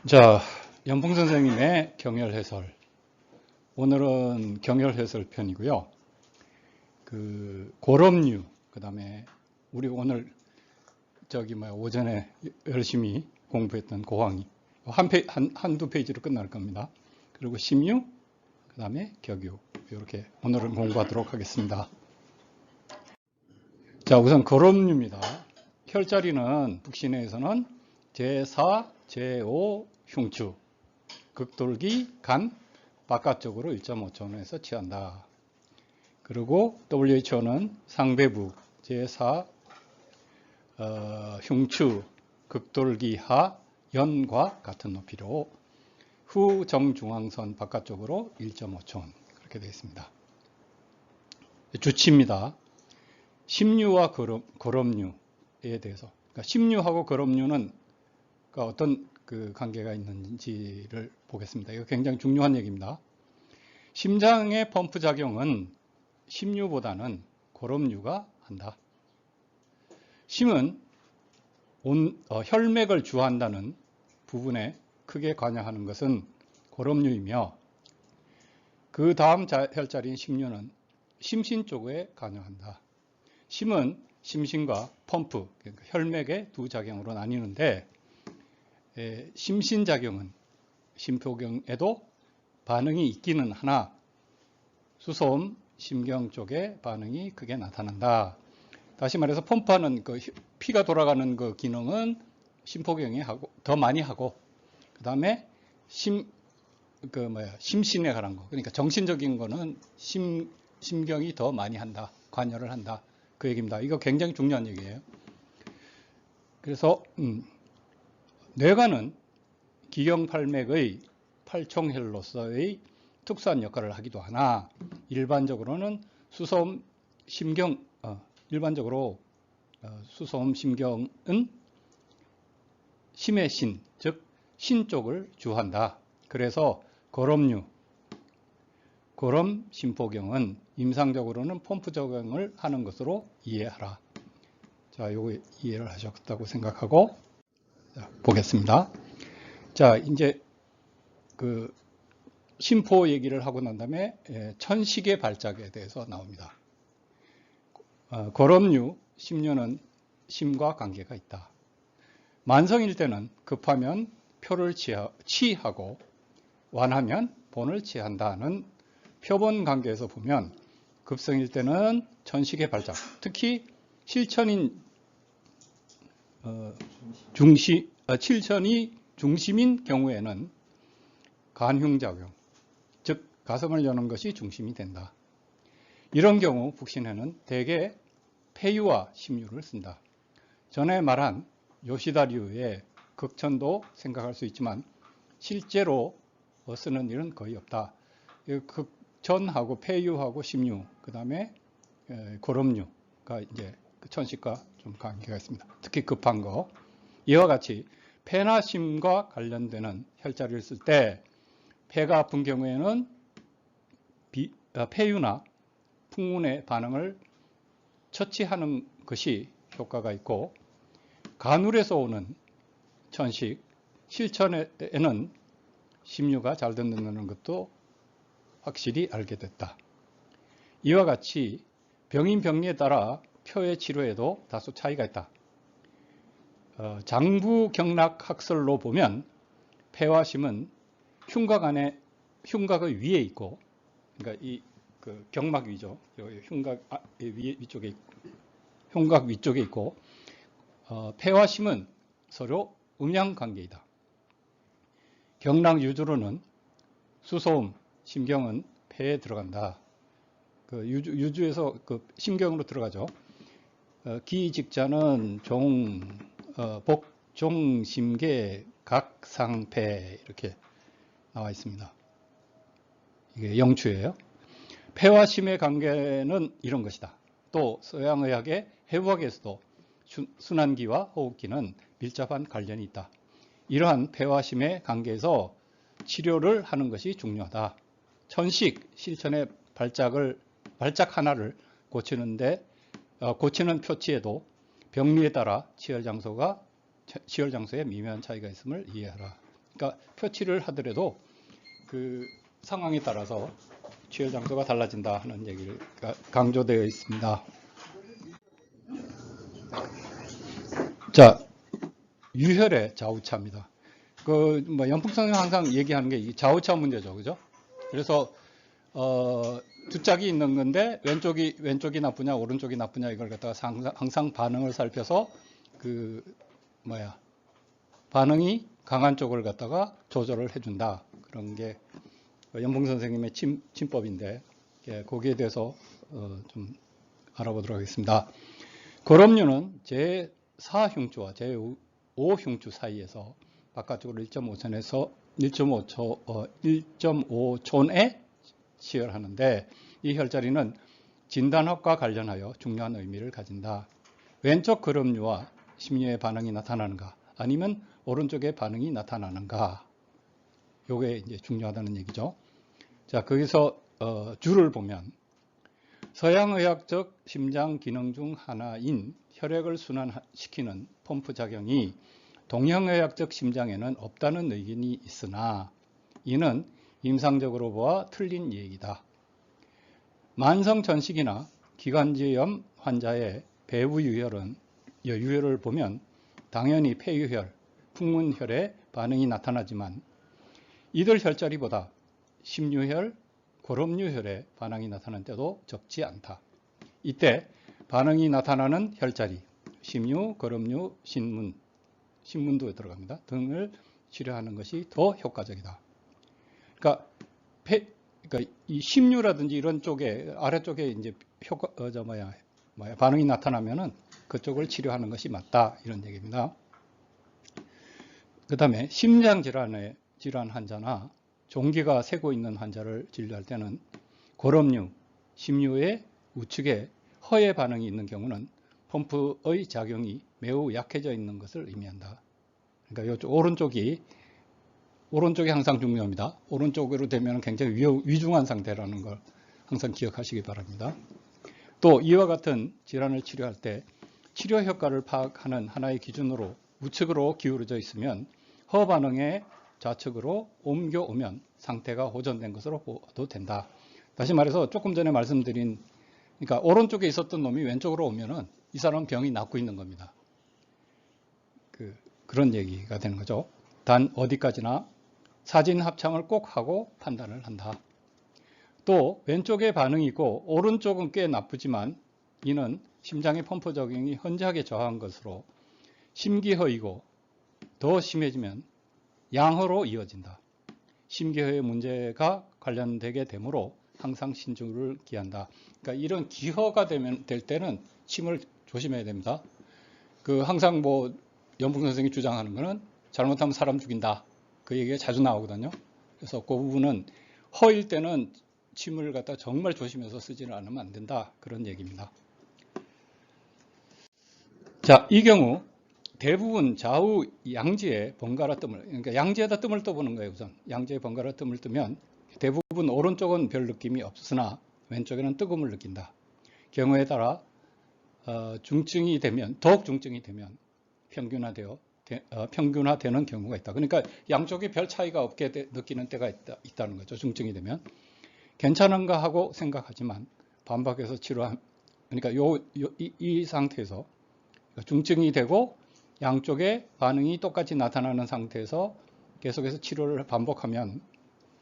자, 연풍 선생님의 경열 해설. 오늘은 경열 해설 편이고요. 고럼류, 그 다음에 우리 오늘 오전에 열심히 공부했던 고항이 한두 페이지로 끝날 겁니다. 그리고 심유, 그 다음에 격유. 이렇게 오늘은 공부하도록 하겠습니다. 자, 우선 고럼류입니다. 혈자리는 북신해에서는 제4, 제5 흉추, 극돌기, 간, 바깥쪽으로 1.5초원에서 취한다. 그리고 WHO는 상배부 제4 흉추, 극돌기 하, 연과 같은 높이로 후 정중앙선 바깥쪽으로 1.5초원 그렇게 되어 있습니다. 주치입니다. 심유와 거럼류에 대해서, 그러니까 심유하고 거럼류는 어떤 관계가 있는지를 보겠습니다. 이거 굉장히 중요한 얘기입니다. 심장의 펌프 작용은 심유보다는 거럼류가 한다. 심은 혈맥을 주한다는 부분에 크게 관여하는 것은 거럼류이며, 그 다음 혈자리인 심유는 심신 쪽에 관여한다. 심은 심신과 펌프, 그러니까 혈맥의 두 작용으로 나뉘는데, 심신작용은 심표경에도 반응이 있기는 하나 수소음 심경 쪽에 반응이 크게 나타난다. 다시 말해서 펌프하는 피가 돌아가는 그 기능은 심포경이 더 많이 하고, 그 다음에 심신에 관한 거, 그러니까 정신적인 거는 심경이 더 많이 한다, 관여를 한다, 그 얘기입니다. 이거 굉장히 중요한 얘기예요. 그래서 뇌관은 기경팔맥의 팔총혈로서의 특수한 역할을 하기도 하나, 일반적으로는 수소음 심경은 심의 신, 즉 신 쪽을 주한다. 그래서 거럼류, 거럼 심포경은 임상적으로는 펌프 작용을 하는 것으로 이해하라. 자, 요거 이해를 하셨다고 생각하고 보겠습니다. 자, 이제 심포 얘기를 하고 난 다음에 천식의 발작에 대해서 나옵니다. 거럼류, 심류는 심과 관계가 있다. 만성일 때는 급하면 표를 취하고 완하면 본을 취한다는 표본 관계에서 보면, 급성일 때는 천식의 발작, 특히 실천인 실천이 중심인 경우에는 간흉작용, 즉 가슴을 여는 것이 중심이 된다. 이런 경우 북신해는 대개 폐유와 심유를 쓴다. 전에 말한 요시다류의 극천도 생각할 수 있지만 실제로 쓰는 일은 거의 없다. 극천하고 폐유하고 심유, 그 다음에 거럼류가 이제 천식과 좀 관계가 있습니다. 특히 급한 거. 이와 같이 폐나 심과 관련되는 혈자리를 쓸 때 폐가 아픈 경우에는 폐유나 풍문의 반응을 처치하는 것이 효과가 있고, 간울에서 오는 천식, 실천에는 심유가 잘 듣는다는 것도 확실히 알게 됐다. 이와 같이 병인 병리에 따라 표의 치료에도 다소 차이가 있다. 장부경락학설로 보면 폐와 심은 흉곽의 위에 있고, 그러니까 이 경막 위죠. 흉곽 위쪽에 흉곽 위쪽에 있고, 폐와 심은 서로 음양관계이다. 경락 유주로는 수소음, 심경은 폐에 들어간다. 유주에서 심경으로 들어가죠. 기직자는 복종심계 각상폐 이렇게 나와 있습니다. 이게 영추예요. 폐와 심의 관계는 이런 것이다. 또 서양의학의 해부학에서도 순환기와 호흡기는 밀접한 관련이 있다. 이러한 폐와 심의 관계에서 치료를 하는 것이 중요하다. 천식, 실천의 발작 하나를 고치는 표치에도 병리에 따라 치열 장소에 미묘한 차이가 있음을 이해하라. 그러니까 표치를 하더라도 그 상황에 따라서 취열 장소가 달라진다 하는 얘기가 강조되어 있습니다. 자, 유혈의 좌우차입니다. 그 뭐 연풍선생님 항상 얘기하는 게 이 좌우차 문제죠, 그죠? 그래서 두 짝이 있는 건데 왼쪽이 나쁘냐 오른쪽이 나쁘냐 이걸 갖다가 항상 반응을 살펴서 그 반응이 강한 쪽을 갖다가 조절을 해준다. 그런 게 연봉 선생님의 침법인데 거기에 대해서 좀 알아보도록 하겠습니다. 고럼류는 제4흉추와 제5흉추 사이에서 바깥쪽으로 1.5촌에서 1.5촌에 치열하는데 이 혈자리는 진단학과 관련하여 중요한 의미를 가진다. 왼쪽 고럼류와 심류의 반응이 나타나는가 아니면 오른쪽의 반응이 나타나는가 요게 이제 중요하다는 얘기죠. 자, 거기서 줄을 보면 서양의학적 심장 기능 중 하나인 혈액을 순환시키는 펌프 작용이 동양의학적 심장에는 없다는 의견이 있으나 이는 임상적으로 보아 틀린 얘기다. 만성 전식이나 기관지염 환자의 배후 유혈을 보면 당연히 폐유혈, 풍문혈의 반응이 나타나지만 이들 혈자리보다 심유혈, 고럼류혈의 반응이 나타나는 때도 적지 않다. 이때 반응이 나타나는 혈자리, 심유, 고럼류, 신문도 들어갑니다. 등을 치료하는 것이 더 효과적이다. 그러니까 이 심유라든지 이런 쪽에 아래쪽에 이제 반응이 나타나면은 그쪽을 치료하는 것이 맞다 이런 얘기입니다. 그다음에 심장 질환 환자나 종기가 새고 있는 환자를 진료할 때는 고럼류, 심유의 우측에 허의 반응이 있는 경우는 펌프의 작용이 매우 약해져 있는 것을 의미한다. 그러니까 이쪽 오른쪽이 항상 중요합니다. 오른쪽으로 되면 굉장히 위중한 상태라는 걸 항상 기억하시기 바랍니다. 또 이와 같은 질환을 치료할 때 치료 효과를 파악하는 하나의 기준으로 우측으로 기울어져 있으면 허 반응의 좌측으로 옮겨오면 상태가 호전된 것으로 보도 된다. 다시 말해서 조금 전에 말씀드린 그러니까 오른쪽에 있었던 놈이 왼쪽으로 오면은 이 사람은 병이 낫고 있는 겁니다. 그런 얘기가 되는 거죠. 단 어디까지나 사진 합참을 꼭 하고 판단을 한다. 또 왼쪽에 반응이 있고 오른쪽은 꽤 나쁘지만 이는 심장의 펌프 적용이 현저하게 저하한 것으로 심기허이고 더 심해지면 양허로 이어진다. 심기허의 문제가 관련되게 되므로 항상 신중을 기한다. 그러니까 이런 기허가 될 때는 침을 조심해야 됩니다. 항상 연봉 선생이 주장하는 거는 잘못하면 사람 죽인다. 그 얘기가 자주 나오거든요. 그래서 그 부분은 허일 때는 침을 갖다 정말 조심해서 쓰지는 않으면 안 된다. 그런 얘기입니다. 자, 이 경우 대부분 좌우 양지에 번갈아 뜸을, 그러니까 양지에다 뜸을 떠보는 거예요. 우선 양지에 번갈아 뜸을 뜨면 대부분 오른쪽은 별 느낌이 없으나 왼쪽에는 뜨거움을 느낀다. 경우에 따라 중증이 되면 더욱 중증이 되면 평균화되는 경우가 있다. 그러니까 양쪽에 별 차이가 없게 느끼는 때가 있다는 거죠. 중증이 되면 괜찮은가 하고 생각하지만 반박해서 그러니까 이 상태에서 중증이 되고 양쪽의 반응이 똑같이 나타나는 상태에서 계속해서 치료를 반복하면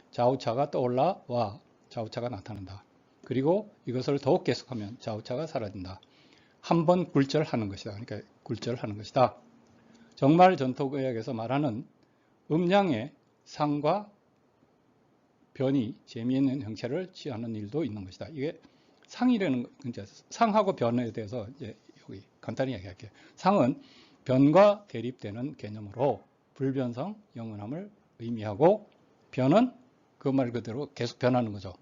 좌우차가 떠올라와 좌우차가 나타난다. 그리고 이것을 더욱 계속하면 좌우차가 사라진다. 한번 굴절하는 것이다. 그러니까 굴절하는 것이다. 정말 전통의학에서 말하는 음양의 상과 변이 재미있는 형체를 취하는 일도 있는 것이다. 이게 상이라는 이제 상하고 변에 대해서 이제 여기 간단히 얘기할게요. 상은 변과 대립되는 개념으로 불변성, 영원함을 의미하고 변은 그 말 그대로 계속 변하는 거죠.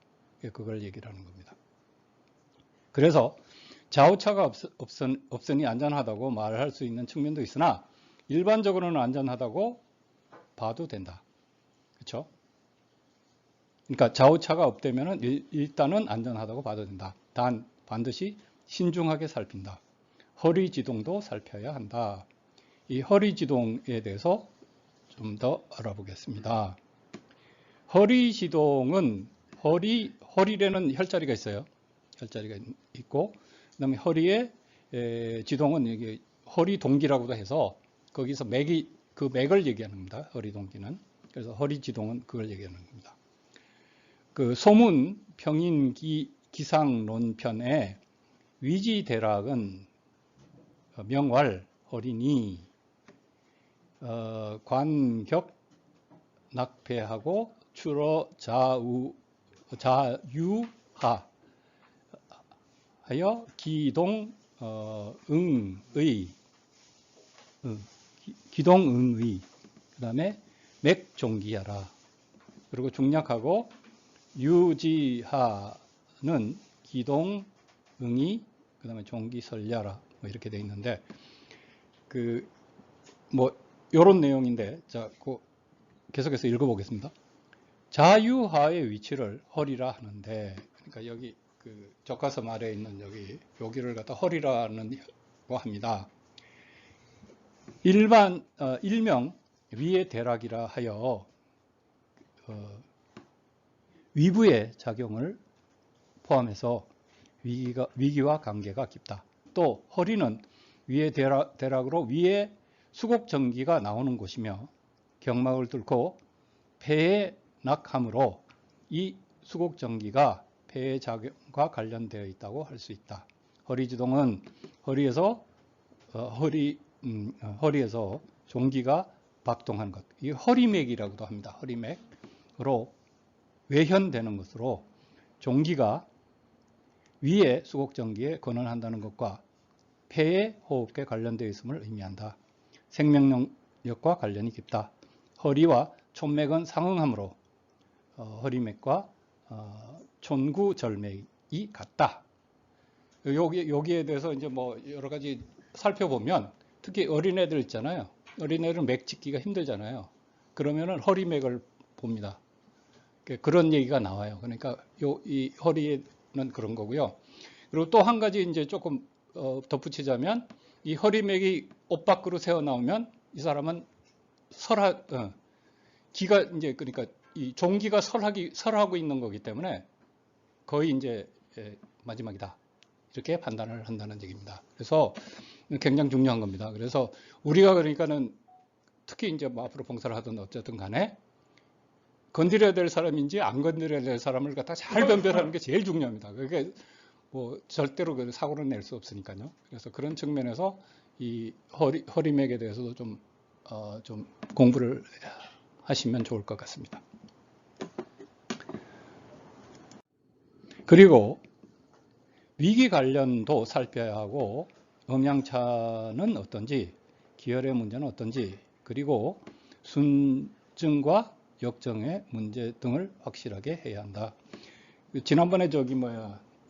그걸 얘기를 하는 겁니다. 그래서 좌우차가 없으니 안전하다고 말할 수 있는 측면도 있으나 일반적으로는 안전하다고 봐도 된다. 그렇죠? 그러니까 좌우차가 없다면 일단은 안전하다고 봐도 된다. 단 반드시 신중하게 살핀다. 허리 지동도 살펴야 한다. 이 허리 지동에 대해서 좀 더 알아보겠습니다. 허리지동은 허리에는 혈자리가 있어요. 혈자리가 있고, 그다음에 허리에 지동은 이게 허리동기라고도 해서 거기서 그 맥을 얘기하는 겁니다. 허리동기는. 그래서 허리지동은 그걸 얘기하는 겁니다. 그 소문 평인기상론편에 위지대락은 명왈 허리니 관격 낙폐하고 추러 자유하 하여 기동 기동응의 그 다음에 맥종기하라. 그리고 중략하고 유지하는 기동응의 그 다음에 종기설야라 뭐 이렇게 돼 있는데 그 뭐 요런 내용인데 자 계속해서 읽어보겠습니다. 자유하의 위치를 허리라 하는데 그러니까 여기 그 적가섬 아래에 있는 여기를 갖다 허리라는 거 합니다. 일명 위의 대락이라 하여 위부의 작용을 포함해서 위기와 관계가 깊다. 또 허리는 위의 대락으로 위에 수곡전기가 나오는 곳이며 경막을 뚫고 폐에 낙하므로 이 수곡전기가 폐의 작용과 관련되어 있다고 할 수 있다. 허리지동은 허리에서 종기가 박동한 것, 이 허리맥이라고도 합니다. 허리맥으로 외현되는 것으로 종기가 위에 수곡전기에 근원한다는 것과 폐의 호흡에 관련되어 있음을 의미한다. 생명력과 관련이 깊다. 허리와 촌맥은 상응하므로 허리맥과 촌구절맥이 같다. 여기에 대해서 이제 뭐 여러 가지 살펴보면 특히 어린애들 있잖아요. 어린애들은 맥 짚기가 힘들잖아요. 그러면은 허리맥을 봅니다. 그런 얘기가 나와요. 그러니까 이 허리는 그런 거고요. 그리고 또 한 가지 이제 조금 덧붙이자면 이 허리맥이 옷 밖으로 새어 나오면 이 사람은 기가 이제 그러니까 이 종기가 설하고 있는 거기 때문에 거의 이제 마지막이다. 이렇게 판단을 한다는 얘기입니다. 그래서 굉장히 중요한 겁니다. 그래서 우리가 그러니까는 특히 이제 뭐 앞으로 봉사를 하든 어쨌든 간에 건드려야 될 사람인지 안 건드려야 될 사람을 갖다 잘 변별하는 게 제일 중요합니다. 그게 뭐 절대로 그 사고를 낼 수 없으니까요. 그래서 그런 측면에서 이 허리맥에 대해서도 좀 공부를 하시면 좋을 것 같습니다. 그리고 위기 관련도 살펴야 하고 음양차는 어떤지, 기혈의 문제는 어떤지, 그리고 순증과 역정의 문제 등을 확실하게 해야 한다. 지난번에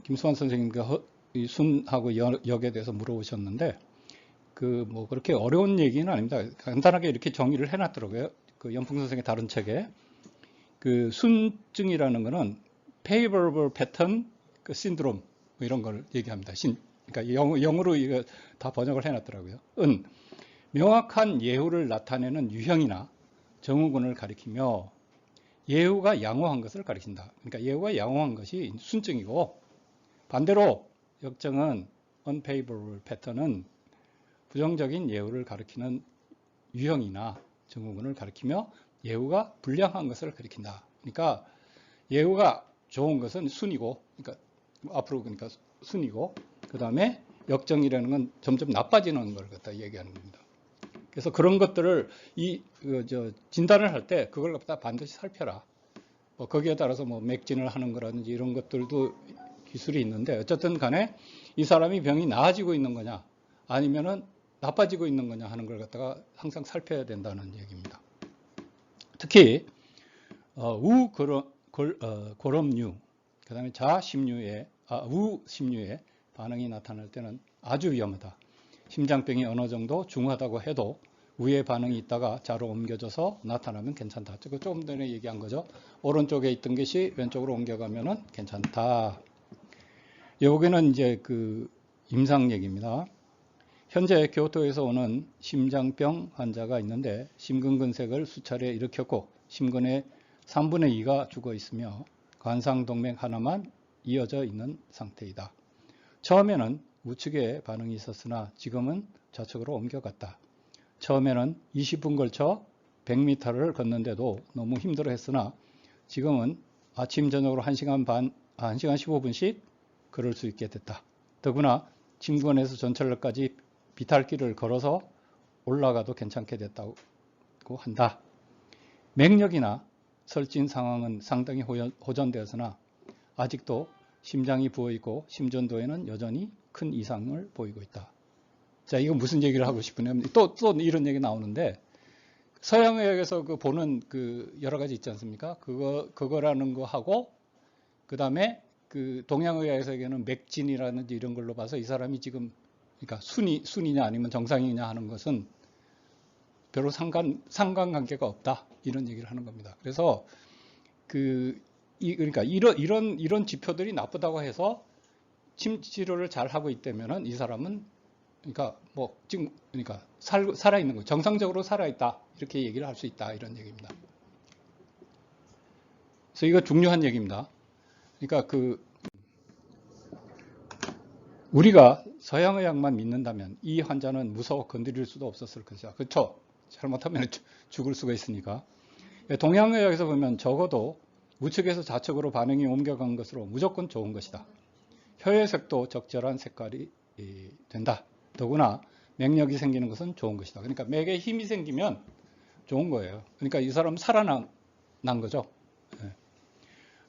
김수환 선생님과 순하고 역에 대해서 물어보셨는데 뭐 그렇게 어려운 얘기는 아닙니다. 간단하게 이렇게 정의를 해놨더라고요. 그 연풍 선생의 다른 책에 그 순증이라는 거는 favorable pattern syndrome 뭐 이런 걸 얘기합니다. 그러니까 영어로 이거 다 번역을 해놨더라고요. 명확한 예후를 나타내는 유형이나 증후군을 가리키며 예후가 양호한 것을 가리킨다. 그러니까 예후가 양호한 것이 순증이고 반대로 역정은 unfavorable pattern은 부정적인 예후를 가리키는 유형이나 증후군을 가리키며 예후가 불량한 것을 가리킨다. 그러니까 예후가 좋은 것은 순이고, 그러니까 앞으로 그러니까 순이고, 그 다음에 역정이라는 건 점점 나빠지는 걸 갖다 얘기하는 겁니다. 그래서 그런 것들을 진단을 할 때 그걸 갖다 반드시 살펴라. 거기에 따라서 뭐 맥진을 하는 거라든지 이런 것들도 기술이 있는데 어쨌든 간에 이 사람이 병이 나아지고 있는 거냐 아니면은 나빠지고 있는 거냐 하는 걸 갖다가 항상 살펴야 된다는 얘기입니다. 특히 고럼류, 그 다음에 우심류의 반응이 나타날 때는 아주 위험하다. 심장병이 어느 정도 중하다고 해도 우의 반응이 있다가 자로 옮겨져서 나타나면 괜찮다. 조금 전에 얘기한 거죠. 오른쪽에 있던 것이 왼쪽으로 옮겨가면은 괜찮다. 여기는 이제 그 임상 얘기입니다. 현재 교토에서 오는 심장병 환자가 있는데 심근근색을 수차례 일으켰고 심근의 3분의 2가 죽어 있으며 관상동맥 하나만 이어져 있는 상태이다. 처음에는 우측에 반응이 있었으나 지금은 좌측으로 옮겨갔다. 처음에는 20분 걸쳐 100m를 걷는데도 너무 힘들어 했으나 지금은 아침 저녁으로 1시간 15분씩 걸을 수 있게 됐다. 더구나 침구원에서 전철역까지 비탈길을 걸어서 올라가도 괜찮게 됐다고 한다. 맥력이나 설진 상황은 상당히 호전되었으나 아직도 심장이 부어있고 심전도에는 여전히 큰 이상을 보이고 있다. 자, 이거 무슨 얘기를 하고 싶으냐면 또 이런 얘기 나오는데 서양의학에서 보는 여러 가지 있지 않습니까? 그거라는 거 하고 그 다음에 동양의학에서는 맥진이라든지 이런 걸로 봐서 이 사람이 지금 그러니까 순이냐 아니면 정상이냐 하는 것은 별로 상관관계가 없다 이런 얘기를 하는 겁니다. 그래서 그러니까 이런 지표들이 나쁘다고 해서 침 치료를 잘 하고 있다면은 이 사람은 그러니까 지금 그러니까 살아 있는 거 정상적으로 살아 있다 이렇게 얘기를 할 수 있다 이런 얘기입니다. 그래서 이거 중요한 얘기입니다. 그러니까 우리가 서양의학만 믿는다면 이 환자는 무서워 건드릴 수도 없었을 것이다. 그렇죠? 잘못하면 죽을 수가 있으니까. 동양의학에서 보면 적어도 우측에서 좌측으로 반응이 옮겨간 것으로 무조건 좋은 것이다. 혀의 색도 적절한 색깔이 된다. 더구나 맥력이 생기는 것은 좋은 것이다. 그러니까 맥에 힘이 생기면 좋은 거예요. 그러니까 이 사람은 살아난 거죠.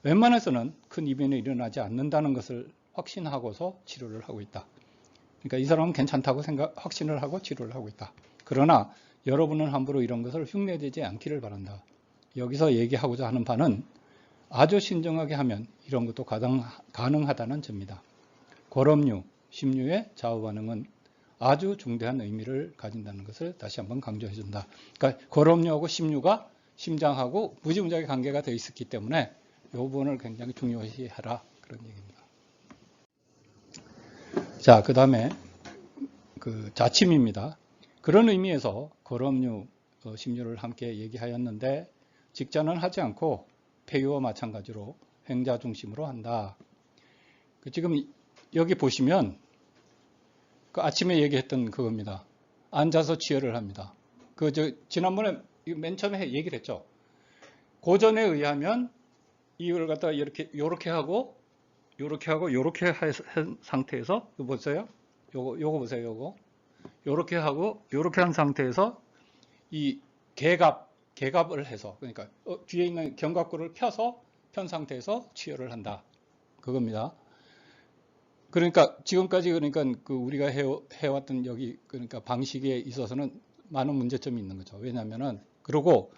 웬만해서는 큰 이변이 일어나지 않는다는 것을 확신하고서 치료를 하고 있다. 그러니까 이 사람은 괜찮다고 확신을 하고 치료를 하고 있다. 그러나 여러분은 함부로 이런 것을 흉내내지 않기를 바란다. 여기서 얘기하고자 하는 바는 아주 신중하게 하면 이런 것도 가능하다는 점입니다. 고럼류, 심류의 좌우 반응은 아주 중대한 의미를 가진다는 것을 다시 한번 강조해 준다. 그러니까 고럼류하고 심류가 심장하고 무지무지하게 관계가 되어 있었기 때문에 이 부분을 굉장히 중요시하라 그런 얘기입니다. 자, 그 다음에 자침입니다. 그런 의미에서 고럼류, 심류를 함께 얘기하였는데 직전은 하지 않고 폐유와 마찬가지로 횡자 중심으로 한다. 지금 여기 보시면 아침에 얘기했던 그겁니다. 앉아서 치열을 합니다. 지난번에 맨 처음에 얘기를 했죠. 고전에 의하면 이걸 갖다가 요렇게 하고 한 상태에서 이거 보세요. 요거 보세요. 요렇게 하고 요렇게 한 상태에서 이 개갑을 해서 그러니까 뒤에 있는 견갑골을 편 상태에서 치열을 한다. 그겁니다. 그러니까 지금까지 우리가 해왔던 여기 그러니까 방식에 있어서는 많은 문제점이 있는 거죠. 왜냐하면은 그리고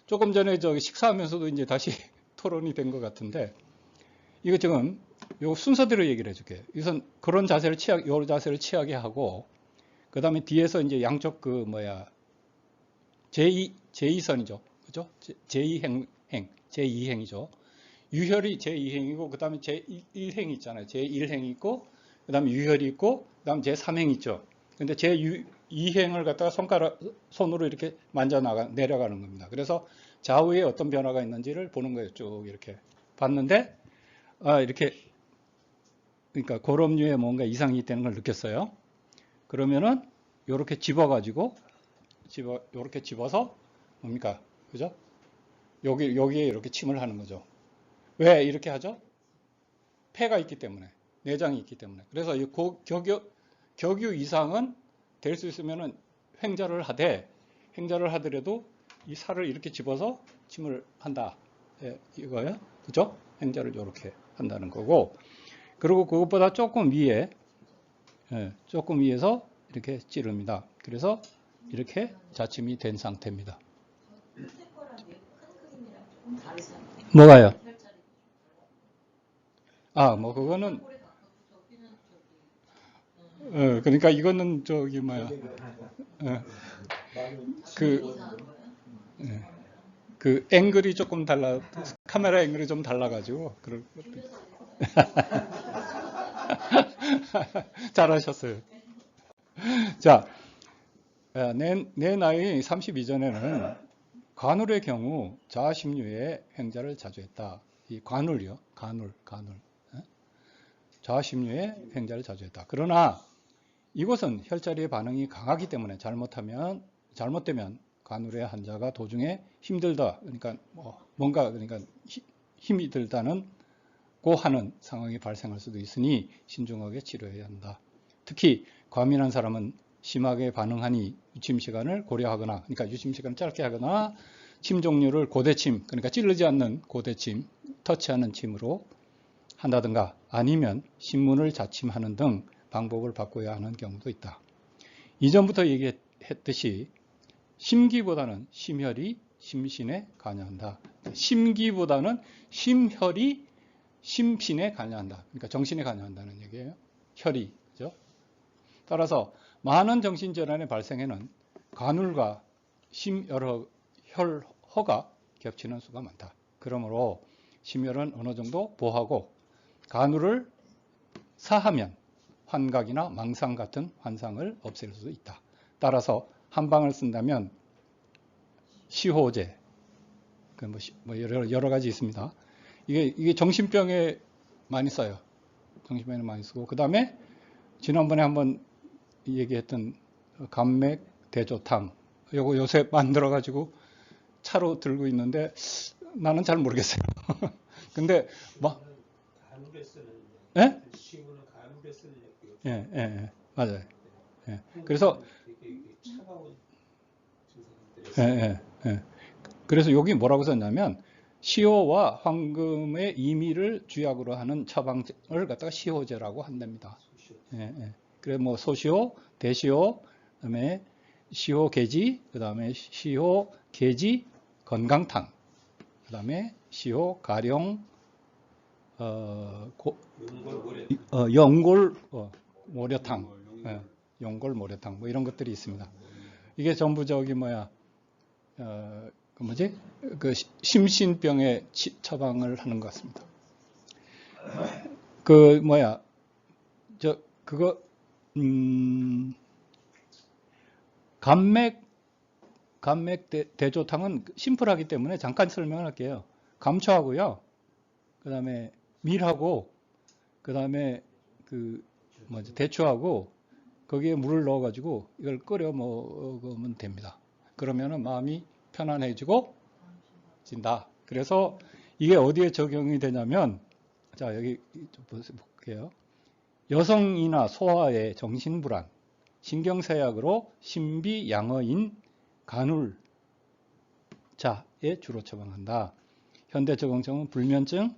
조금 전에 식사하면서도 이제 다시 토론이 된 것 같은데 이거 지금 요 순서대로 얘기를 해줄게요. 우선 그런 자세를 요 자세를 취하게 하고 그 다음에 뒤에서 이제 양쪽 제2선이죠. 그죠? 제2행이죠. 유혈이 제2행이고 그 다음에 제1행이 있잖아요. 제1행이 있고 그 다음에 유혈이 있고 그 다음에 제3행이 있죠. 근데 제2행을 갖다가 손으로 이렇게 내려가는 겁니다. 그래서 좌우에 어떤 변화가 있는지를 보는 거예요. 쭉 이렇게 봤는데 이렇게 그러니까 고럼류에 뭔가 이상이 있다는 걸 느꼈어요. 그러면은 요렇게 요렇게 집어서 뭡니까? 그죠? 여기에 이렇게 침을 하는 거죠. 왜 이렇게 하죠? 폐가 있기 때문에, 내장이 있기 때문에. 그래서 이 격유 이상은 될 수 있으면은 횡자를 하더라도 이 살을 이렇게 집어서 침을 한다. 이거예요. 그죠? 횡자를 이렇게 한다는 거고. 그리고 그것보다 조금 위에서 이렇게 찌릅니다. 그래서 이렇게 자침이 된 상태입니다. 뭐가요? 그거는 그러니까 이거는 그 앵글이 조금 카메라 앵글이 좀 달라가지고 잘하셨어요. 자, 내 나이 30 이전에는 관울의 경우 자아심류의 행자를 자주 했다. 이 관울이요. 관울. 자아심류의 행자를 자주 했다. 그러나 이곳은 혈자리의 반응이 강하기 때문에 잘못되면 관울의 환자가 도중에 힘들다. 그러니까 그러니까 힘이 들다는 고 하는 상황이 발생할 수도 있으니 신중하게 치료해야 한다. 특히 과민한 사람은 심하게 반응하니 유침 시간을 고려하거나, 그러니까 유침 시간을 짧게 하거나 침 종류를 고대침, 그러니까 찌르지 않는 고대침, 터치하는 침으로 한다든가 아니면 신문을 자침하는 등 방법을 바꿔야 하는 경우도 있다. 이전부터 얘기했듯이 심기보다는 심혈이 심신에 관여한다. 심기보다는 심혈이 심신에 관여한다. 그러니까 정신에 관여한다는 얘기예요. 혈이. 그죠? 따라서 많은 정신질환의 발생에는 관울과 심혈허가 겹치는 수가 많다. 그러므로 심혈은 어느 정도 보하고 관울을 사하면 환각이나 망상 같은 환상을 없앨 수도 있다. 따라서 한 방을 쓴다면 시호제, 여러 가지 있습니다. 이게 정신병에 많이 써요. 정신병에 많이 쓰고, 그 다음에 지난번에 한번 얘기했던 감맥 대조탕, 요거 요새 만들어가지고 차로 들고 있는데 나는 잘 모르겠어요. 근데 간울에 쓰는 예? 시문은 간울에 쓰는 약이요. 예, 맞아요. 예. 그래서 되게 차가운 증상들이 예. 그래서 여기 뭐라고 썼냐면 시호와 황금의 이미를 주약으로 하는 처방을 갖다가 시호제라고 한답니다. 예. 그래 뭐 소시호, 대시호, 그다음에 시호 계지, 그다음에 시호 계지 건강탕, 그다음에 시호 가령 연골 모려탕, 연골 모려탕 뭐 이런 것들이 있습니다. 이게 전부 그 심신병에 처방을 하는 것 같습니다. 감맥 대조탕은 심플하기 때문에 잠깐 설명할게요. 감초하고요. 그 다음에 밀하고, 그 다음에 대추하고, 거기에 물을 넣어가지고 이걸 끓여 먹으면 됩니다. 그러면은 마음이 편안해지고 진다. 그래서 이게 어디에 적용이 되냐면, 자, 여기 좀 볼게요. 여성이나 소아의 정신불안, 신경쇠약으로 신비양어인 간울자에 주로 처방한다. 현대 적응증은 불면증,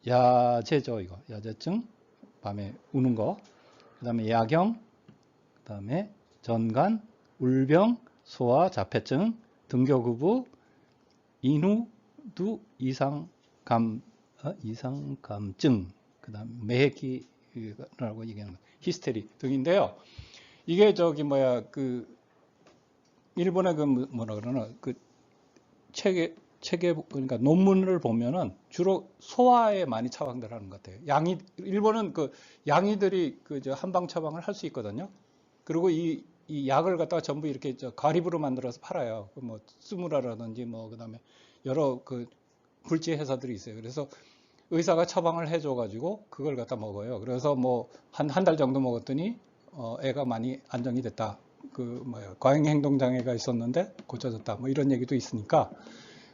야제죠, 이거. 야제증, 밤에 우는 거. 그 다음에 야경, 그 다음에 전간, 울병, 소아 자폐증, 등교구부, 인후두 이상감증, 그 다음 매해기라고 얘기하는 히스테리 등인데요. 이게 일본의 뭐라 그러나 책에 그러니까 논문을 보면은 주로 소아에 많이 처방들 하는 것 같아요. 일본은 양이들이 한방 처방을 할 수 있거든요. 그리고 이 약을 갖다가 전부 이렇게 가립으로 만들어서 팔아요. 뭐 스무라라든지 그다음에 여러 굴지 회사들이 있어요. 그래서 의사가 처방을 해줘가지고 그걸 갖다 먹어요. 그래서 한 달 정도 먹었더니 애가 많이 안정이 됐다. 과잉행동 장애가 있었는데 고쳐졌다. 이런 얘기도 있으니까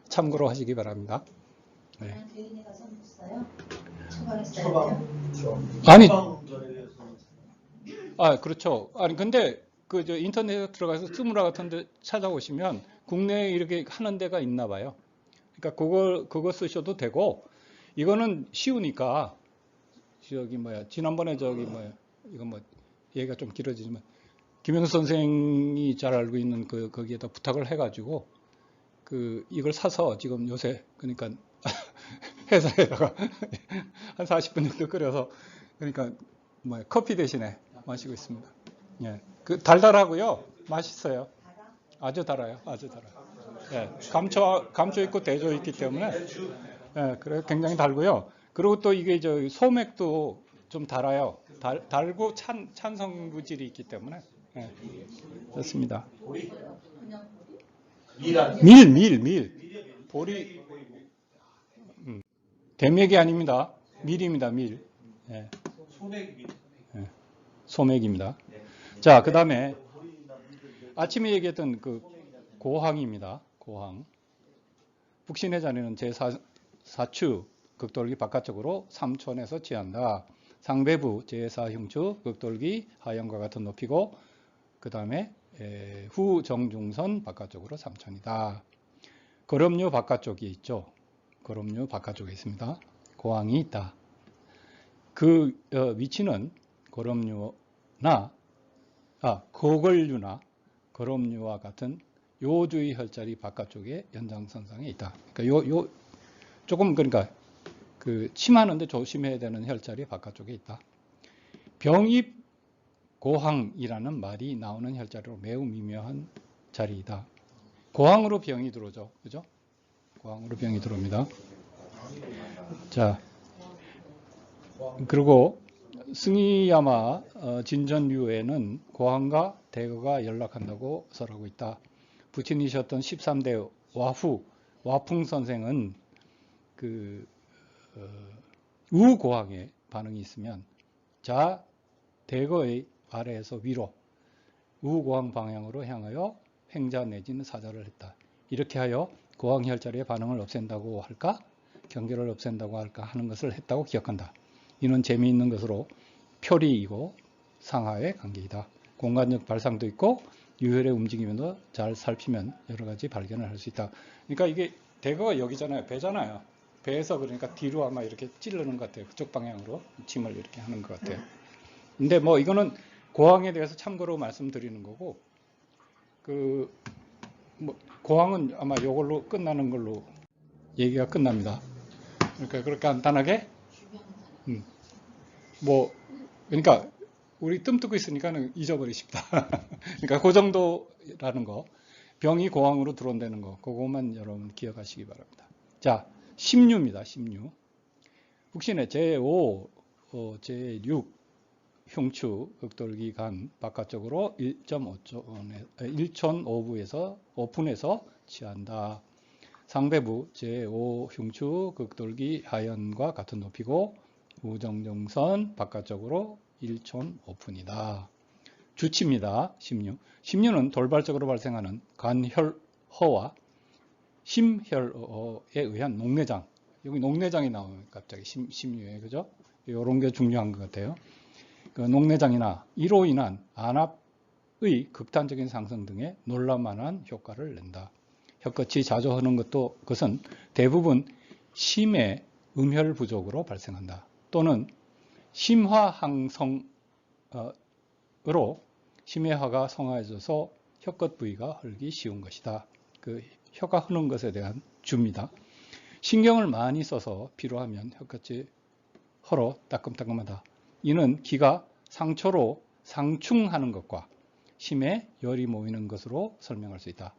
참고로 하시기 바랍니다. 네. 대인에 가서 했어요? 처방했어요? 아니, 그렇죠. 아니 근데 인터넷에 들어가서 스무라 같은데 찾아오시면 국내에 이렇게 하는 데가 있나 봐요. 그러니까 그거 쓰셔도 되고, 이거는 쉬우니까 지난번에 이거 얘기가 좀 길어지지만 김영수 선생이 잘 알고 있는 거기에다 부탁을 해가지고 이걸 사서 지금 요새 그러니까 회사에다가 한 40분 정도 끓여서 그러니까 커피 대신에 마시고 있습니다. 예, 달달하고요, 맛있어요. 아주 달아요, 아주 달아요. 예, 감초 있고 대조 있기 때문에 그래 굉장히 달고요. 그리고 또 이게 소맥도 좀 달아요. 달고 찬 성부질이 있기 때문에. 예, 그렇습니다. 그냥 밀. 보리, 대맥이 아닙니다. 밀입니다, 밀. 예, 소맥이 소맥입니다. 자, 그 다음에 아침에 얘기했던 그 고항입니다. 고항. 북신의 자리는 제4추 극돌기 바깥쪽으로 3촌에서 취한다. 상배부 제4흉추 극돌기 하연과 같은 높이고 그 다음에 후정중선 바깥쪽으로 3촌이다. 거름류 바깥쪽이 있죠. 거름류 바깥쪽에 있습니다. 고항이 있다. 그 위치는 거름류나 거걸류나 거름류와 같은 요주의 혈자리 바깥쪽에 연장선상에 있다. 그러니까 조금 그러니까 그 침하는데 조심해야 되는 혈자리 바깥쪽에 있다. 병입 고항이라는 말이 나오는 혈자리로 매우 미묘한 자리이다. 고항으로 병이 들어오죠, 그죠? 고항으로 병이 들어옵니다. 자, 그리고 승이야마 진전류에는 고항과 대거가 연락한다고 설하고 있다. 부친이셨던 13대 와풍 선생은 그 우고항에 반응이 있으면 자 대거의 아래에서 위로 우고항 방향으로 향하여 횡자 내지는 사자를 했다. 이렇게 하여 고항 혈자리의 반응을 없앤다고 할까? 경계를 없앤다고 할까 하는 것을 했다고 기억한다. 이는 재미있는 것으로 표리이고 상하의 관계이다. 공간적 발상도 있고 유혈의 움직임도 잘 살피면 여러 가지 발견을 할 수 있다. 그러니까 이게 대거가 여기잖아요. 배잖아요. 배에서 그러니까 뒤로 아마 이렇게 찌르는 것 같아요. 그쪽 방향으로 침을 이렇게 하는 것 같아요. 근데 뭐 이거는 고항에 대해서 참고로 말씀드리는 거고 뭐 고항은 아마 이걸로 끝나는 걸로 얘기가 끝납니다. 그러니까 그렇게 간단하게 뭐 그러니까 우리 뜸 뜨고 있으니까는 잊어버리십니다. 그러니까 그 정도라는 거. 병이 고항으로 들어온다는 거. 그것만 여러분 기억하시기 바랍니다. 자, 심류입니다. 심류. 북신의 제5, 제6 흉추 극돌기 간 바깥쪽으로 1촌 5분에서 취한다. 상배부 제5 흉추 극돌기 하연과 같은 높이고 우정정선 바깥쪽으로 1촌 5분이다. 주치입니다. 심류. 심류는 돌발적으로 발생하는 간혈허와 심혈어에 의한 녹내장. 여기 녹내장이 나오면 갑자기 심류에 그죠? 이런 게 중요한 것 같아요. 그 녹내장이나 이로 인한 안압의 극단적인 상승 등의 놀랄만한 효과를 낸다. 혀끝이 자주 흐는 것은 대부분 심의 음혈 부족으로 발생한다. 또는 심화항성으로 심해화가 성화해져서 혀끝 부위가 헐기 쉬운 것이다. 그 혀가 흐는 것에 대한 주입니다. 신경을 많이 써서 피로하면 혀끝이 헐어 따끔따끔하다. 이는 기가 상초로 상충하는 것과 심에 열이 모이는 것으로 설명할 수 있다.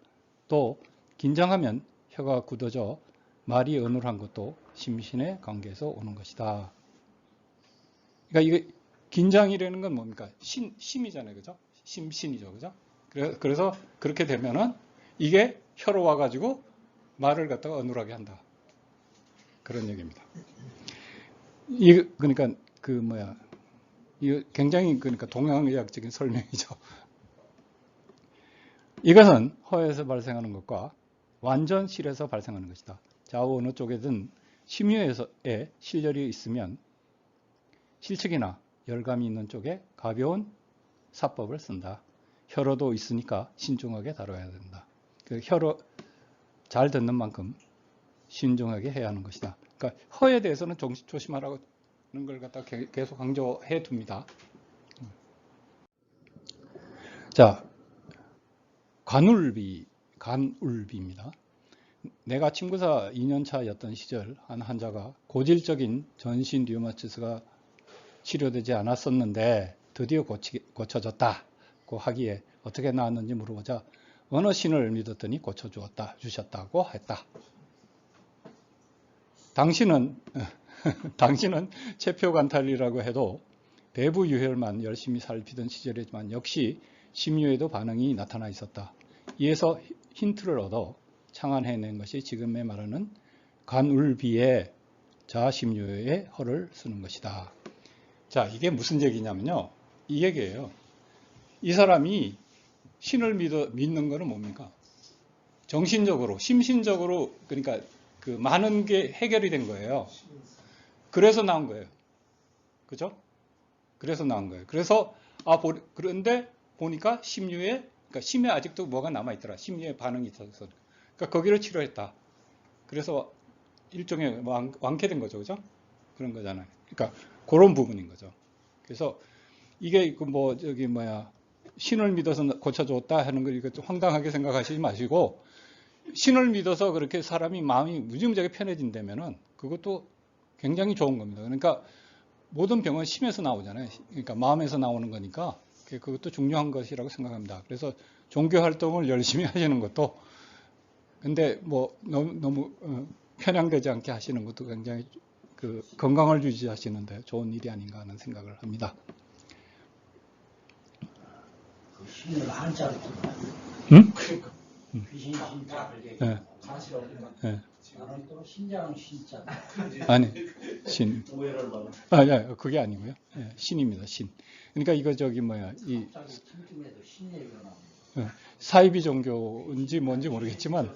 또 긴장하면 혀가 굳어져 말이 어눌한 것도 심신의 관계에서 오는 것이다. 그러니까 이게 긴장이라는 건 뭡니까? 심이잖아요, 그죠? 심신이죠, 그죠? 그래서 그렇게 되면은 이게 혀로 와가지고 말을 갖다가 어눌하게 한다. 그런 얘기입니다. 그러니까 이거 굉장히 그러니까 동양의학적인 설명이죠. 이것은 허에서 발생하는 것과 완전 실에서 발생하는 것이다. 좌우 어느 쪽에든 심유에 실열이 있으면 실측이나 열감이 있는 쪽에 가벼운 사법을 쓴다. 혀로도 있으니까 신중하게 다뤄야 된다. 그 혀로 잘 듣는 만큼 신중하게 해야 하는 것이다. 그러니까 허에 대해서는 조심하라는 걸 갖다 계속 강조해 둡니다. 자, 간울비입니다. 내가 친구사 2년차였던 시절 한 환자가 고질적인 전신 류마티스가 치료되지 않았었는데 드디어 고쳐졌다고 하기에 어떻게 나았는지 물어보자 어느 신을 믿었더니 고쳐주셨다고 했다. 당신은 당신은 체표관탈이라고 해도 배부 유혈만 열심히 살피던 시절이지만 역시 심유에도 반응이 나타나 있었다. 이에서 힌트를 얻어 창안해낸 것이 지금에 말하는 간울비의 자심유의 허를 쓰는 것이다. 자, 이게 무슨 얘기냐면요. 이 얘기예요. 이 사람이 신을 믿는 거는 뭡니까? 정신적으로, 심신적으로, 그러니까 그 많은 게 해결이 된 거예요. 그래서 나온 거예요. 그죠? 그래서 나온 거예요. 그래서, 그런데 보니까 심유에, 그러니까 심에 아직도 뭐가 남아있더라. 심유에 반응이 있어서. 그러니까 거기를 치료했다. 그래서 일종의 완쾌된 거죠. 그죠? 그런 거잖아요. 그러니까 그런 부분인 거죠. 그래서 이게 신을 믿어서 고쳐줬다 하는 걸 이거 좀 황당하게 생각하시지 마시고, 신을 믿어서 그렇게 사람이 마음이 무지무지하게 편해진다면은 그것도 굉장히 좋은 겁니다. 그러니까 모든 병은 심에서 나오잖아요. 그러니까 마음에서 나오는 거니까 그것도 중요한 것이라고 생각합니다. 그래서 종교 활동을 열심히 하시는 것도, 근데 뭐 너무 편향되지 않게 하시는 것도 굉장히 그 건강을 유지하시는데 좋은 일이 아닌가 하는 생각을 합니다. 그 신을 한자로 뜯어요. 응? 그러니까 귀신 신자를 얘기하고 네. 사실 없는 네. 나는 또 신자는 신자. 아니, 신. 오해를 받아. 아니, 그게 아니고요. 예, 신입니다, 신. 그러니까 이거 이 갑자기 틈틈에도 신 얘기가 나옵니다. 사이비 종교인지 뭔지 모르겠지만,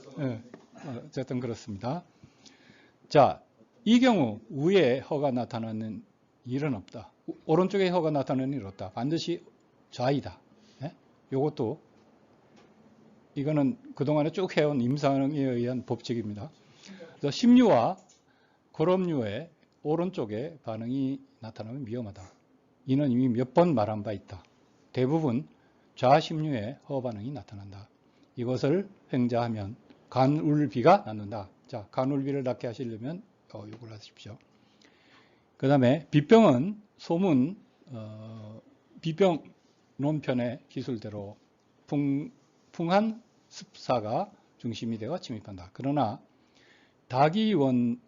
어쨌든 그렇습니다. 자, 이 경우 우에 허가 나타나는 일은 없다. 오른쪽에 허가 나타나는 일은 없다. 반드시 좌이다. 예? 요것도 이거는 그동안에 쭉 해온 임상에 의한 법칙입니다. 그래서 심유와 고름류의 오른쪽에 반응이 나타나면 위험하다. 이는 이미 몇 번 말한 바 있다. 대부분 좌심유의 허반응이 나타난다. 이것을 횡자하면 간울비가 낫는다. 자, 간울비를 낫게 하시려면 이걸 하십시오. 그 다음에 비병은 소문 비병 논편의 기술대로 풍한 습사가 중심이 되어 침입한다. 그러나 다키모토라는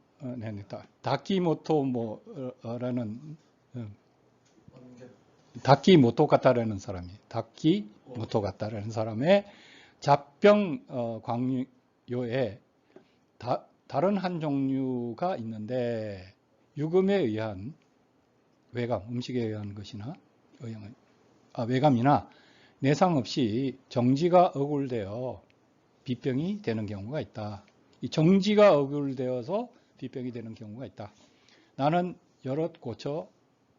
다키모토 같다라는 사람의 잡병 광요에 다른 한 종류가 있는데 유금에 의한 외감, 음식에 의한 것이나 외감이나 내상 없이 정지가 억울되어 비병이 되는 경우가 있다. 이 정지가 억울되어서 비병이 되는 경우가 있다. 나는 여럿 고쳐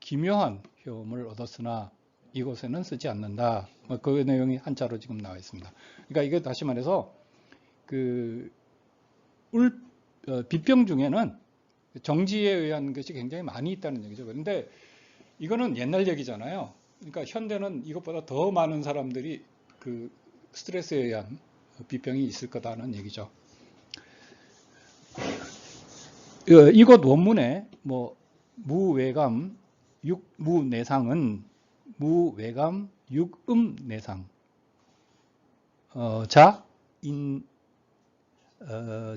기묘한 효험을 얻었으나 이곳에는 쓰지 않는다. 그 내용이 한자로 지금 나와 있습니다. 그러니까 이게 다시 말해서 비병 중에는 정지에 의한 것이 굉장히 많이 있다는 얘기죠. 그런데 이거는 옛날 얘기잖아요. 그러니까 현대는 이것보다 더 많은 사람들이 그 스트레스에 의한 비병이 있을 거다는 얘기죠. 이곳 원문에 무외감 육무내상은 무외감 육음내상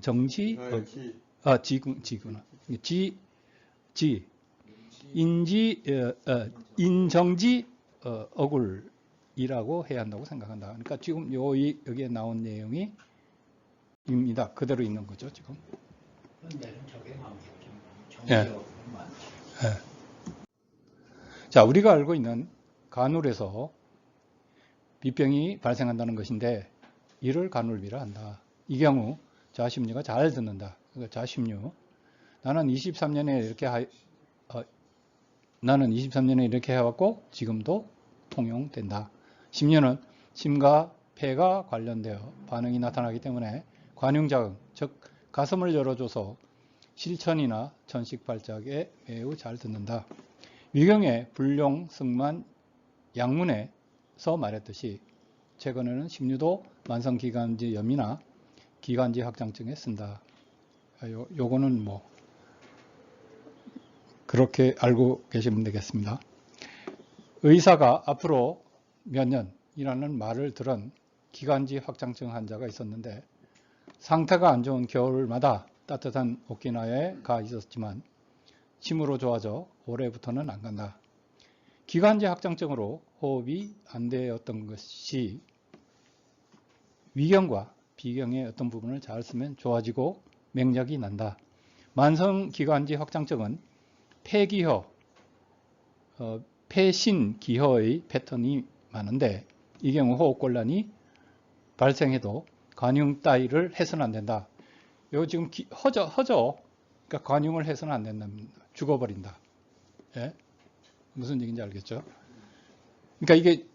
정지 지구나 인정지 억울이라고 해야 한다고 생각한다. 그러니까 지금 여기에 나온 내용이 입니다. 그대로 있는 거죠, 지금. 현대는 저게 많겠죠. 예. 정치적으로 많죠. 자, 우리가 알고 있는 간울에서 비병이 발생한다는 것인데 이를 간울비라 한다. 이 경우 자심류가 잘 듣는다. 그러니까 자심류. 나는 23년에 이렇게 해왔고 지금도 통용된다. 심류는 심과 폐가 관련되어 반응이 나타나기 때문에 관흉자극, 즉 가슴을 열어줘서 실천이나 천식 발작에 매우 잘 듣는다. 위경의 불용, 승만, 양문에서 말했듯이 최근에는 심류도 만성기관지 염이나 기관지 확장증에 쓴다. 요거는 그렇게 알고 계시면 되겠습니다. 의사가 앞으로 몇 년이라는 말을 들은 기관지 확장증 환자가 있었는데 상태가 안 좋은 겨울마다 따뜻한 오키나와에 가 있었지만 침으로 좋아져 올해부터는 안 간다. 기관지 확장증으로 호흡이 안 되었던 것이 위경과 비경의 어떤 부분을 잘 쓰면 좋아지고 맹약이 난다. 만성기관지 확장증은 폐기혀, 폐신기혀의 패턴이 많은데 이 경우 호흡곤란이 발생해도 관흉 따위를 해서는 안 된다. 이거 지금 허저, 그러니까 관흉을 해서는 안 된다. 죽어버린다. 예? 무슨 얘기인지 알겠죠? 그러니까 이게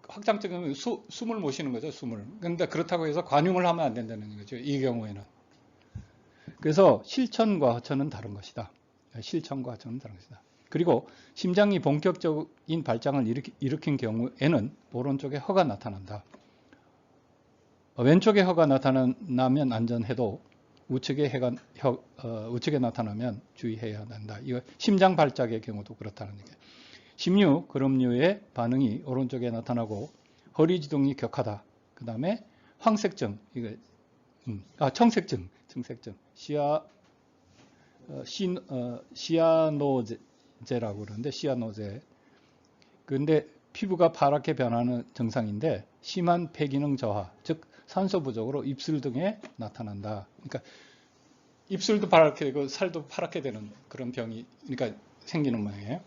확장증은 숨을 못 쉬는 거죠, 숨을. 그런데 그렇다고 해서 관흉을 하면 안 된다는 거죠, 이 경우에는. 그래서 실천과 허천은 다른 것이다. 실천과 허천은 다른 것이다. 그리고 심장이 본격적인 발작을 일으킨 경우에는 오른쪽에 허가 나타난다. 왼쪽에 허가 나타나면 안전해도 우측에 나타나면 주의해야 한다. 이거 심장 발작의 경우도 그렇다는 얘기예요. 16. 그럼류의 반응이 오른쪽에 나타나고 허리지동이 격하다. 그 다음에 황색증, 이거 청색증, 시아노제라고 그러는데 시아노제. 그런데 피부가 파랗게 변하는 증상인데 심한 폐기능 저하, 즉 산소 부족으로 입술 등에 나타난다. 그러니까 입술도 파랗게 되고 살도 파랗게 되는 그런 병이 그러니까 생기는 모양이에요.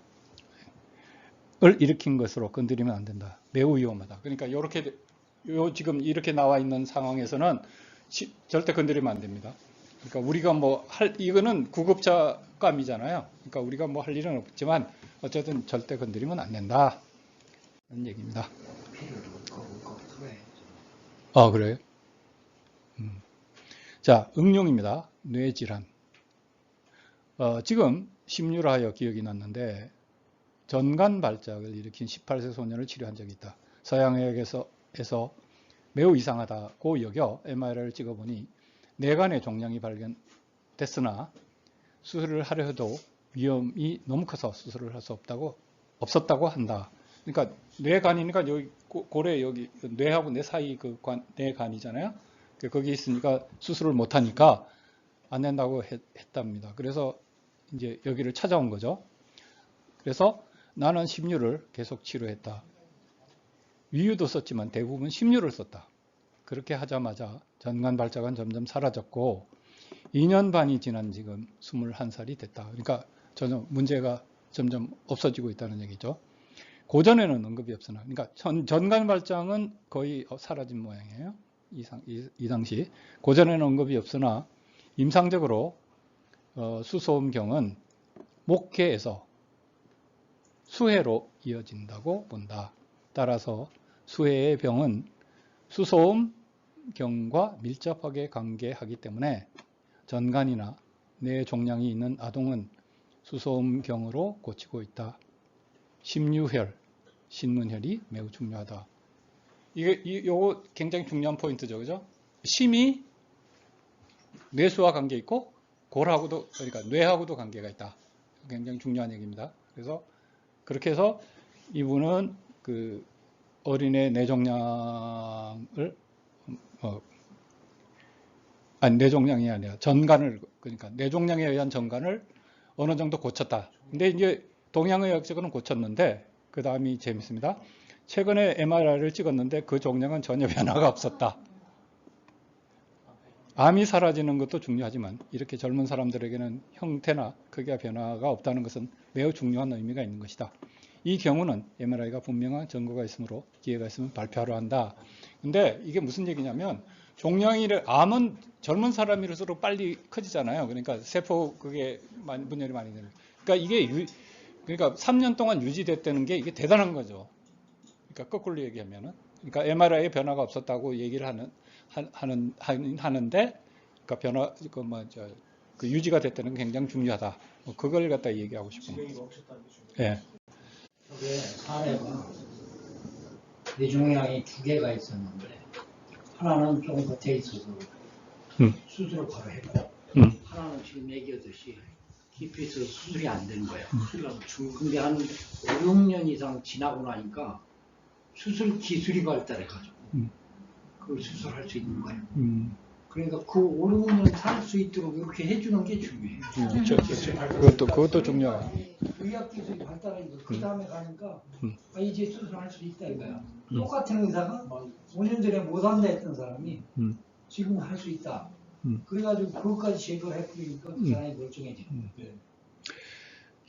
을 일으킨 것으로 건드리면 안 된다. 매우 위험하다. 그러니까 이렇게 지금 이렇게 나와 있는 상황에서는 절대 건드리면 안 됩니다. 그러니까 우리가 이거는 구급차감이잖아요. 그러니까 우리가 뭐 할 일은 없지만 어쨌든 절대 건드리면 안 된다. 그런 얘기입니다. 그래요? 자, 응용입니다. 뇌질환. 지금 심유하여 기억이 났는데 전간 발작을 일으킨 18세 소년을 치료한 적이 있다. 서양의학에서 매우 이상하다고 여겨 MRI를 찍어보니 뇌간의 종양이 발견됐으나 수술을 하려 해도 위험이 너무 커서 수술을 할 수 없었다고 한다. 그러니까 뇌간이니까 여기 고래 여기 뇌하고 뇌 사이 그 뇌간이잖아요. 거기 있으니까 수술을 못 하니까 안 된다고 했답니다. 그래서 이제 여기를 찾아온 거죠. 그래서 나는 심유를 계속 치료했다. 위유도 썼지만 대부분 심유를 썼다. 그렇게 하자마자 전간 발작은 점점 사라졌고 2년 반이 지난 지금 21살이 됐다. 그러니까 전혀 문제가 점점 없어지고 있다는 얘기죠. 고전에는 언급이 없으나, 그러니까 전간 발작은 거의 사라진 모양이에요. 이 당시. 고전에는 언급이 없으나 임상적으로 수소음경은 목회에서 수해로 이어진다고 본다. 따라서 수해의 병은 수소음경과 밀접하게 관계하기 때문에 전간이나 뇌 종양이 있는 아동은 수소음경으로 고치고 있다. 심유혈, 신문혈이 매우 중요하다. 요거 굉장히 중요한 포인트죠, 그죠? 심이 뇌수와 관계 있고 골하고도 그러니까 뇌하고도 관계가 있다. 굉장히 중요한 얘기입니다. 그래서 그렇게 해서 이분은 그 어린애 뇌종양을 뇌종양이 아니라 전간을 그러니까 뇌종양에 의한 전간을 어느 정도 고쳤다. 근데 이제 동양의학적으로는 고쳤는데 그 다음이 재밌습니다. 최근에 MRI를 찍었는데 그 종양은 전혀 변화가 없었다. 암이 사라지는 것도 중요하지만 이렇게 젊은 사람들에게는 형태나 크기와 변화가 없다는 것은 매우 중요한 의미가 있는 것이다. 이 경우는 MRI가 분명한 증거가 있으므로 기회가 있으면 발표하려 한다. 근데 이게 무슨 얘기냐면 암은 젊은 사람일수록 빨리 커지잖아요. 그러니까 세포 그게 분열이 많이 되는. 그러니까 이게 그러니까 3년 동안 유지됐다는 게 이게 대단한 거죠. 그러니까 거꾸로 얘기하면은 그러니까 MRI에 변화가 없었다고 얘기를 하는데 그러니까 그 유지가 됐다는 게 굉장히 중요하다. 그걸 갖다 얘기하고 싶은 거죠. 예. 저게 사례가 뇌종양이 2개가 있었는데 하나는 좀 겉에 있어서 수술을 바로 했고 하나는 지금 얘기하듯이 깊이 있어서 수술이 안 되는 거예요. 근데 한 5, 6년 이상 지나고 나니까 수술 기술이 발달해가지고 그걸 수술할 수 있는 거예요. 그러니까 그 5, 6년 살 수 수 있도록 이렇게 해주는 게 중요해요. 그것도 중요해요. 의학 기술이 발달하니까 그 다음에 가니까 이제 수술할 수 있다 이거야. 음. 똑같은 의사가 5년 전에 못한다 했던 사람이 지금 할 수 있다. 그래가지고 그것까지 제거를 해버리니까 그 사람이 멀쩡해져.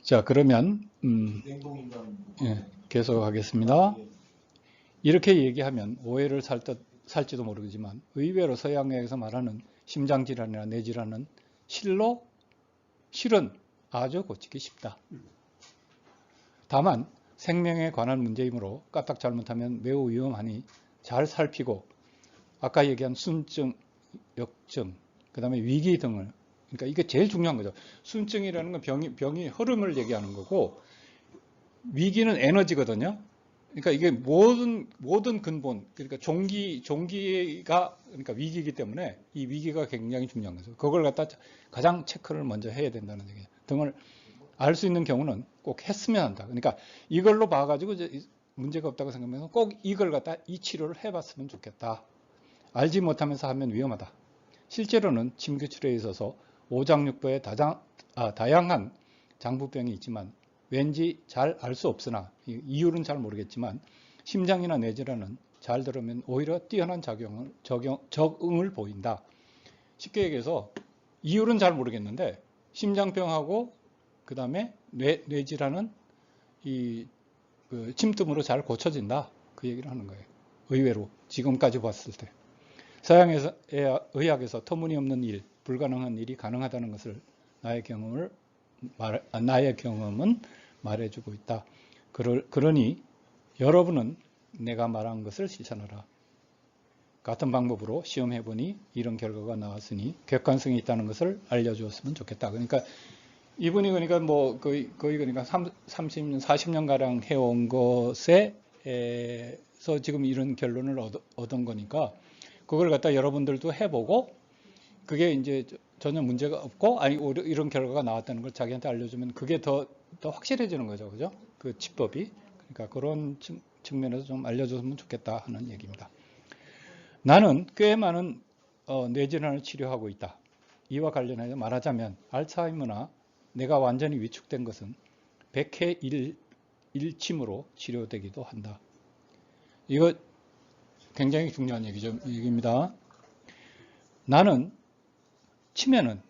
자, 그러면 냉동인간 계속하겠습니다. 이렇게 얘기하면 오해를 살지도 모르지만 의외로 서양의학에서 말하는 심장질환이나 뇌질환은 실은 아주 고치기 쉽다. 다만 생명에 관한 문제이므로 까딱 잘못하면 매우 위험하니 잘 살피고 아까 얘기한 순증, 역증, 그 다음에 위기 등을, 그러니까 이게 제일 중요한 거죠. 순증이라는 건 병이 흐름을 얘기하는 거고, 위기는 에너지거든요. 그러니까 이게 모든 근본, 그러니까 종기가 그러니까 위기이기 때문에 이 위기가 굉장히 중요한 거죠. 그걸 갖다 가장 체크를 먼저 해야 된다는 얘기예요. 등을 알 수 있는 경우는 꼭 했으면 한다. 그러니까 이걸로 봐가지고 이제 문제가 없다고 생각하면 꼭 이걸 갖다 이 치료를 해봤으면 좋겠다. 알지 못하면서 하면 위험하다. 실제로는 침교치료에 있어서 오장육부에 다양한 장부병이 있지만 왠지 잘 알 수 없으나 이유는 잘 모르겠지만 심장이나 뇌질환은 잘 들으면 오히려 뛰어난 적응을 보인다. 쉽게 얘기해서 이유는 잘 모르겠는데 심장병하고 그 다음에 뇌질환은 그 침뜸으로 잘 고쳐진다. 그 얘기를 하는 거예요. 의외로 지금까지 봤을 때. 서양에서 의학에서 터무니없는 일, 불가능한 일이 가능하다는 것을 나의 경험은 말해주고 있다. 그러니 여러분은 내가 말한 것을 실천하라. 같은 방법으로 시험해보니 이런 결과가 나왔으니 객관성이 있다는 것을 알려주었으면 좋겠다. 그러니까 이분이 뭐 거의 30년, 40년 가량 해온 것에서 지금 이런 결론을 얻은 거니까 그걸 갖다 여러분들도 해보고 그게 이제 전혀 문제가 없고 이런 결과가 나왔다는 걸 자기한테 알려주면 그게 더 확실해지는 거죠, 그죠? 그 치법이. 그러니까 그런 측면에서 좀 알려줬으면 좋겠다 하는 얘기입니다. 나는 꽤 많은 뇌질환을 치료하고 있다. 이와 관련해서 말하자면 알츠하이머나 내가 완전히 위축된 것은 백해 일침으로 치료되기도 한다. 이거 굉장히 중요한 얘기입니다. 나는 치매는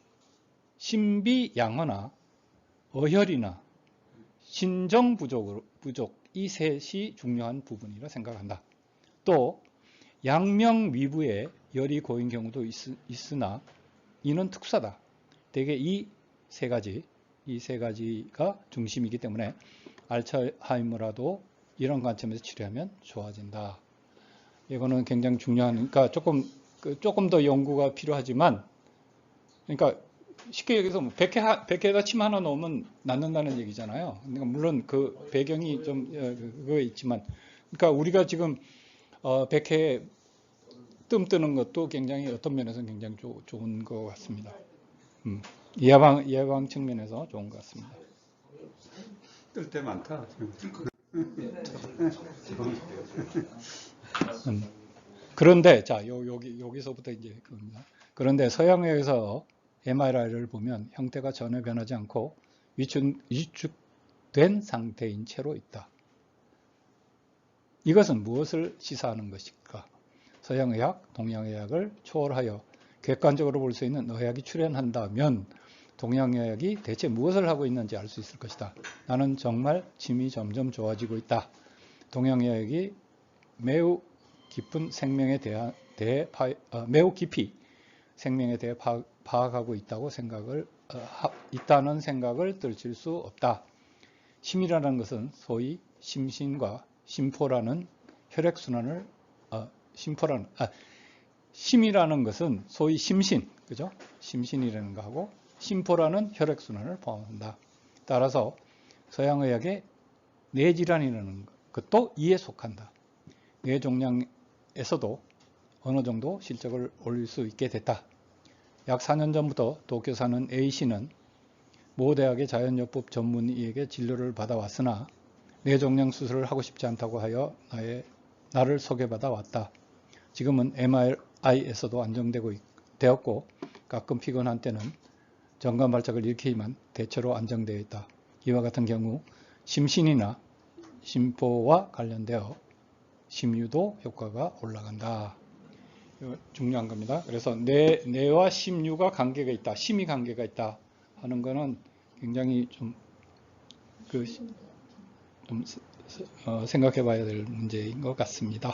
신비양어나 어혈이나 신정 부족 이 셋이 중요한 부분이라 생각한다. 또 양명위부에 열이 고인 경우도 있으나 이는 특수하다. 대개 이 세 가지가 중심이기 때문에 알츠하이머라도 이런 관점에서 치료하면 좋아진다. 이거는 굉장히 중요하니까 조금 더 연구가 필요하지만, 그러니까 쉽게 얘기해서 100회에다 침 하나 넣으면 낫는다는 얘기잖아요. 그러니까 물론 그 배경이 좀 그거 있지만, 그러니까 우리가 지금 100회 뜸 뜨는 것도 굉장히 어떤 면에서는 굉장히 좋은 것 같습니다. 예방 측면에서 좋은 것 같습니다. 뜰 때 많다. 그런데 자 여기서부터 이제 그겁니다. 그런데 서양의학에서 MRI를 보면 형태가 전혀 변하지 않고 위축된 상태인 채로 있다. 이것은 무엇을 시사하는 것일까? 서양의학, 동양의학을 초월하여 객관적으로 볼 수 있는 의학이 출현한다면 동양의학이 대체 무엇을 하고 있는지 알 수 있을 것이다. 나는 정말 짐이 점점 좋아지고 있다. 동양의학이 매우 깊은 생명에 매우 깊이 생명에 대해 파악하고 있다는 생각을 떨칠 수 없다. 심이라는 것은 소위 심신과 심포라는 혈액순환을 심이라는 것은 소위 심신, 그죠? 심신이라는 거하고 심포라는 혈액순환을 포함한다. 따라서 서양의학의 뇌질환이라는 것도 이에 속한다. 뇌종양에서도 어느 정도 실적을 올릴 수 있게 됐다. 약 4년 전부터 도쿄 사는 A씨는 모 대학의 자연요법 전문의에게 진료를 받아왔으나 뇌종양 수술을 하고 싶지 않다고 하여 나를 소개받아 왔다. 지금은 MRI에서도 안정되었고 가끔 피곤한 때는 정관 발작을 일으키지만 대체로 안정되어 있다. 이와 같은 경우 심신이나 심포와 관련되어 심유도 효과가 올라간다. 이거 중요한 겁니다. 그래서 뇌와 심유가 관계가 있다, 심이 관계가 있다 하는 거는 굉장히 좀 생각해 봐야 될 문제인 것 같습니다.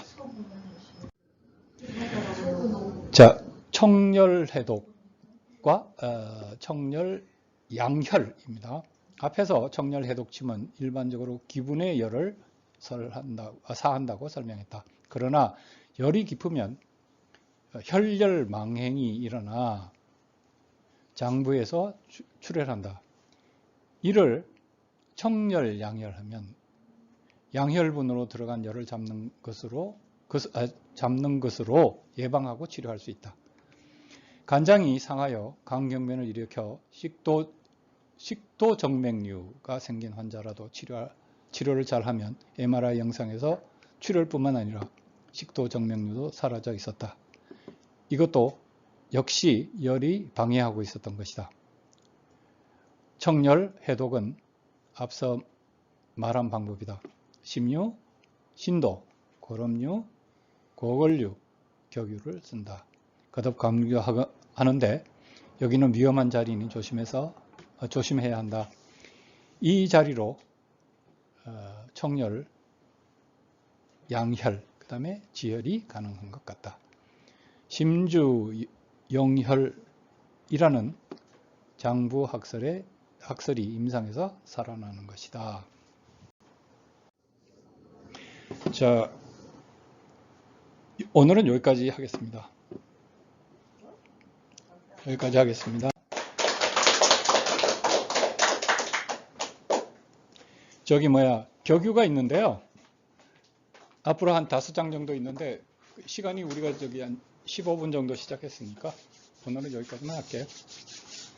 자, 청열해독과 청열양혈입니다. 앞에서 청열해독침은 일반적으로 기분의 열을 사한다고 설명했다. 그러나 열이 깊으면 혈열망행이 일어나 장부에서 출혈한다. 이를 청열양혈하면 양혈분으로 들어간 열을 잡는 것으로 예방하고 치료할 수 있다. 간장이 상하여 간경변을 일으켜 식도정맥류가 생긴 환자라도 치료를 잘하면 MRI 영상에서 출혈뿐만 아니라 식도정맥류도 사라져 있었다. 이것도 역시 열이 방해하고 있었던 것이다. 청열 해독은 앞서 말한 방법이다. 심유, 신도, 고름류, 고걸류, 격유를 쓴다. 거듭 강조하는데 여기는 위험한 자리니 조심해야 한다. 이 자리로 청열, 양혈, 그 다음에 지혈이 가능한 것 같다. 심주 영혈이라는 장부 학설이 임상에서 살아나는 것이다. 자, 오늘은 여기까지 하겠습니다. 격유가 있는데요. 앞으로 한 5장 정도 있는데 시간이 우리가 한 15분 정도 시작했으니까 오늘은 여기까지만 할게요.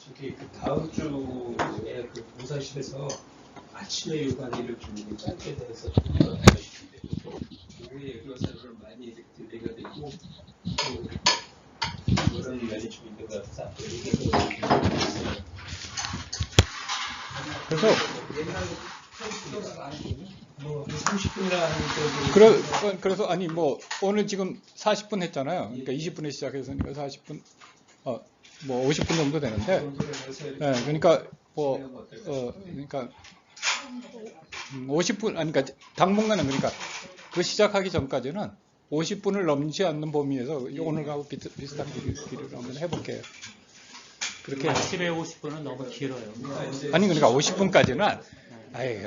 저기 다음 주에 그 부사실에서 아침에 요관이를 좀 짧게 대해서 알고 싶은데 오후에 교사를 많이 드리게 되고 또 그런 매니지먼트가 쌓여 있어서 그래서 뭐 30분이나 하는 그래서 아니 뭐 오늘 지금 40분 했잖아요. 그러니까 20분에 시작했으니까 40분 뭐 50분 정도 되는데 그러니까 그러니까 50분 아니 그러니까 당분간은 그러니까 그 시작하기 전까지는 50분을 넘지 않는 범위에서 오늘하고 비슷한 길이로 한번 해볼게요. 그렇게 아침에 50분은 너무 길어요. 아니 그러니까 50분까지는 아이